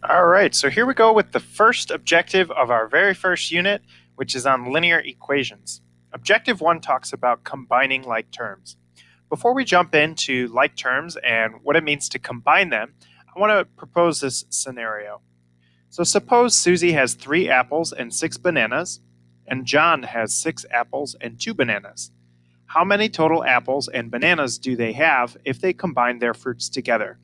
All right, so here we go with the first objective of our very first unit, which is on linear equations. Objective 1 talks about combining like terms. Before we jump into like terms and what it means to combine them, I want to propose this scenario. So suppose Susie has 3 apples and 6 bananas, and John has 6 apples and 2 bananas. How many total apples and bananas do they have if they combine their fruits together?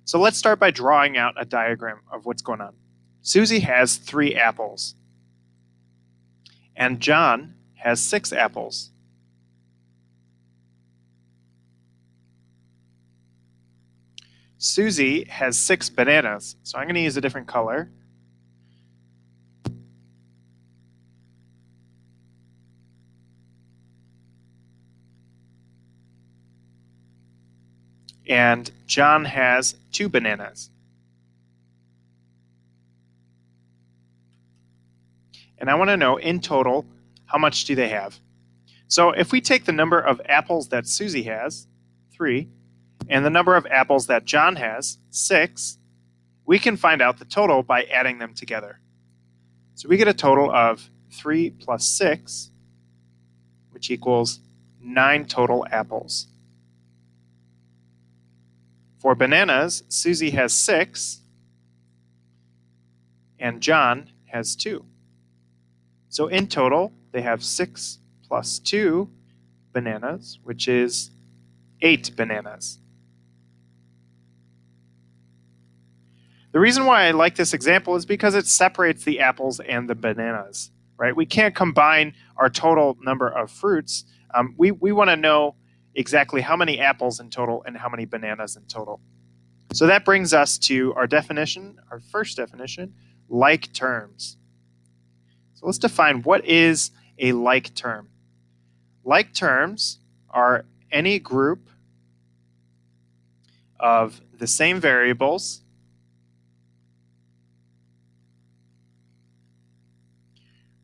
So let's start by drawing out a diagram of what's going on. Susie has 3 apples, and John has 6 apples. Susie has 6 bananas, so I'm going to use a different color. And John has 2 bananas. And I want to know in total, how much do they have? So if we take the number of apples that Susie has, 3, and the number of apples that John has, 6, we can find out the total by adding them together. So we get a total of 3 plus 6, which equals 9 total apples. For bananas, Susie has 6, and John has 2. So in total, they have 6 plus 2 bananas, which is 8 bananas. The reason why I like this example is because it separates the apples and the bananas, right? We can't combine our total number of fruits. We want to know exactly how many apples in total and how many bananas in total. So that brings us to our definition, our first definition, like terms. So let's define what is a like term. Like terms are any group of the same variables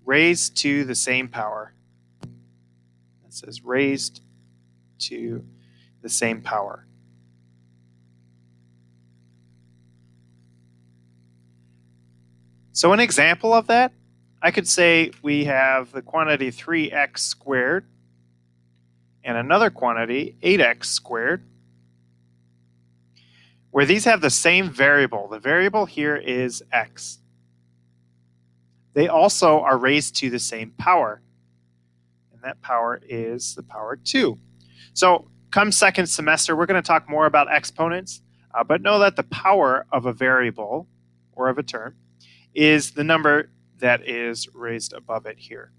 raised to the same power. It says raised to the same power. So an example of that, I could say we have the quantity 3x squared and another quantity 8x squared, where these have the same variable. The variable here is x. They also are raised to the same power, and that power is the power 2. So come second semester, we're going to talk more about exponents, but know that the power of a variable or of a term is the number that is raised above it here.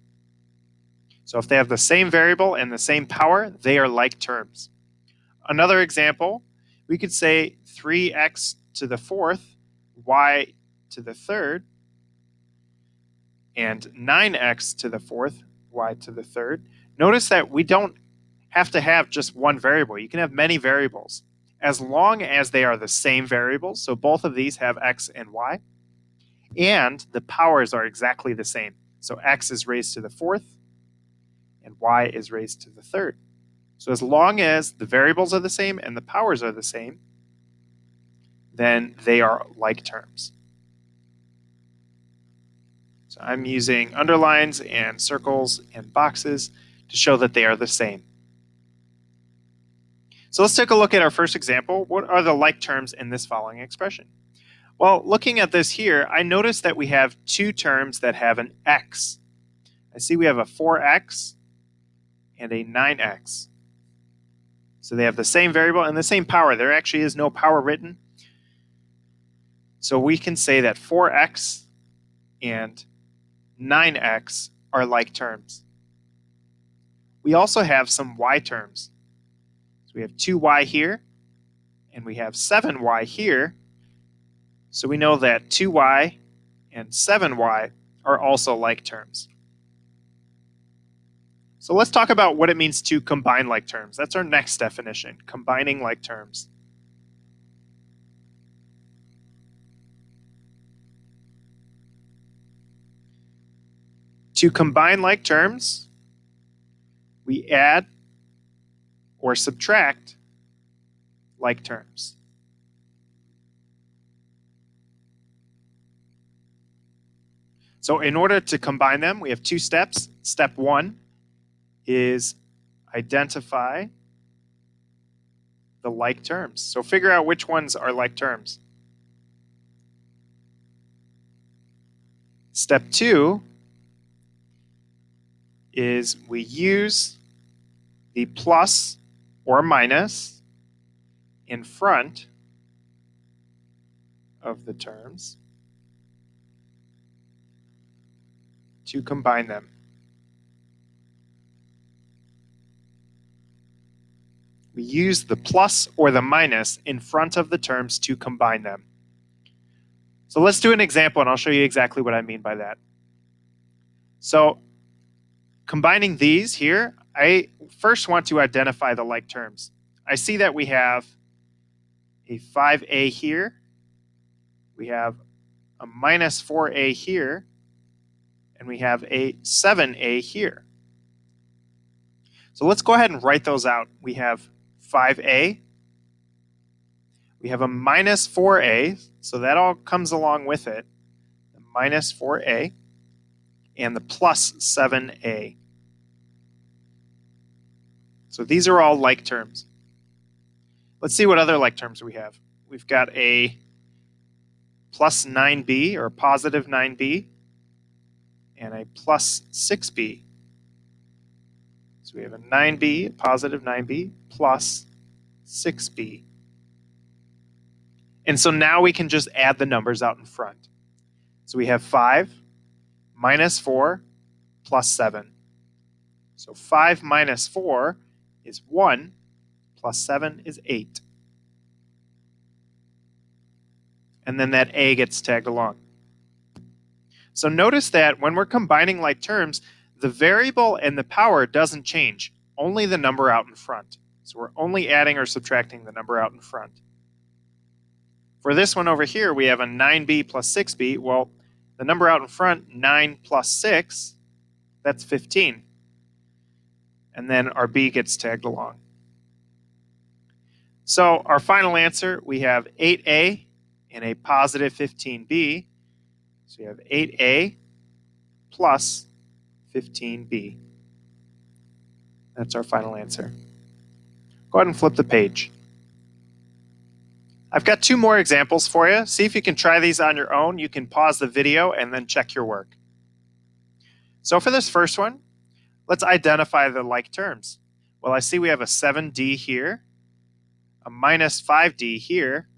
So if they have the same variable and the same power, they are like terms. Another example, we could say 3x to the fourth, y to the third, and 9x to the fourth, y to the third. Notice that we don't have to have just one variable. You can have many variables as long as they are the same variables. So both of these have x and y, and the powers are exactly the same. So x is raised to the fourth, and y is raised to the third. So as long as the variables are the same and the powers are the same, then they are like terms. So I'm using underlines and circles and boxes to show that they are the same. So let's take a look at our first example. What are the like terms in this following expression? Well, looking at this here, I notice that we have two terms that have an x. I see we have a 4x and a 9x. So they have the same variable and the same power. There actually is no power written. So we can say that 4x and 9x are like terms. We also have some y terms. So we have 2y here, and we have 7y here. So we know that 2y and 7y are also like terms. So let's talk about what it means to combine like terms. That's our next definition, combining like terms. To combine like terms, we add or subtract like terms. So in order to combine them, we have two steps. Step one is identify the like terms. So figure out which ones are like terms. Step two is we use the plus or minus in front of the terms to combine them. We use the plus or the minus in front of the terms to combine them. So let's do an example and I'll show you exactly what I mean by that. So combining these here, I first want to identify the like terms. I see that we have a 5a here, we have a minus 4a here, and we have a 7a here. So let's go ahead and write those out. We have 5a, we have a minus 4a, so that all comes along with it, the minus 4a, and the plus 7a. So these are all like terms. Let's see what other like terms we have. We've got a plus 9b, or positive 9b, and a plus 6b. So we have a 9b, a positive 9b, plus 6b. And so now we can just add the numbers out in front. So we have 5 minus 4 plus 7. So 5 minus 4 is 1, plus 7 is 8. And then that a gets tagged along. So notice that when we're combining like terms, the variable and the power doesn't change, only the number out in front. So we're only adding or subtracting the number out in front. For this one over here, we have a 9b plus 6b. Well, the number out in front, 9 plus 6, that's 15. And then our b gets tagged along. So our final answer, we have 8a and a positive 15b. So we have 8a plus 15b. That's our final answer. Go ahead and flip the page. I've got two more examples for you. See if you can try these on your own. You can pause the video and then check your work. So for this first one, let's identify the like terms. Well, I see we have a 7d here, a minus 5d here,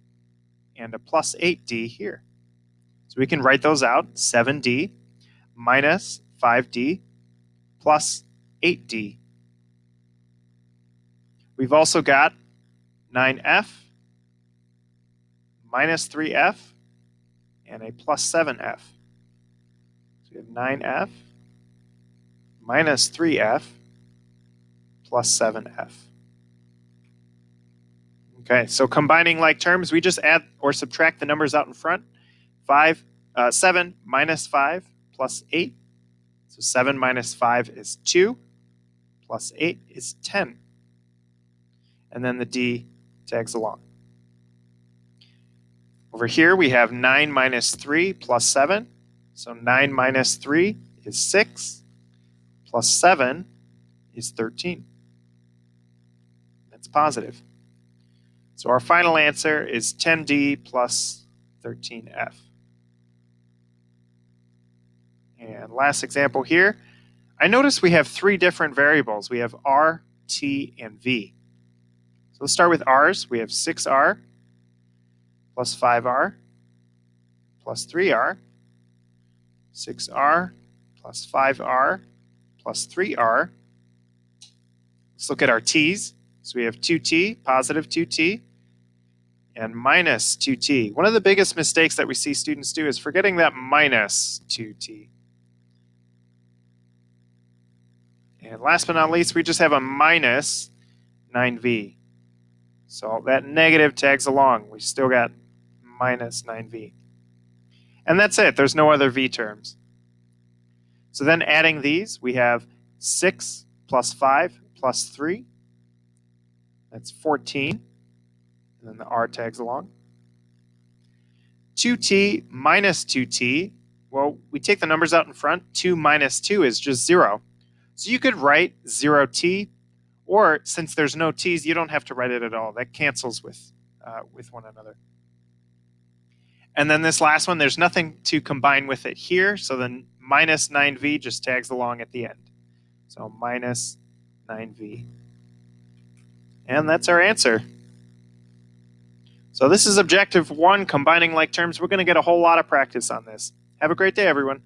and a plus 8d here. So we can write those out, 7d minus 5d plus 8d. We've also got 9f minus 3f and a plus 7f. So we have 9f minus 3f plus 7f. Okay, so combining like terms, we just add or subtract the numbers out in front. 7 minus 5 plus 8. So 7 minus 5 is 2, plus 8 is 10. And then the d tags along. Over here we have 9 minus 3 plus 7. So 9 minus 3 is 6, plus 7 is 13. That's positive. So our final answer is 10d plus 13f. And last example here, I notice we have three different variables. We have r, t, and v. So let's start with r's. We have 6r plus 5r plus 3r, 6r plus 5r plus 3r. Let's look at our t's. So we have 2t, positive 2t, and minus 2t. One of the biggest mistakes that we see students do is forgetting that minus 2t. And last but not least, we just have a minus 9v. So that negative tags along. We still got minus 9v. And that's it. There's no other v terms. So then adding these, we have 6 plus 5 plus 3. That's 14. And then the r tags along. 2t minus 2t. Well, we take the numbers out in front. 2 minus 2 is just 0. So you could write 0t, or since there's no t's, you don't have to write it at all. That cancels with one another. And then this last one, there's nothing to combine with it here, so then minus 9v just tags along at the end. So minus 9v. And that's our answer. So this is objective 1, combining like terms. We're going to get a whole lot of practice on this. Have a great day, everyone.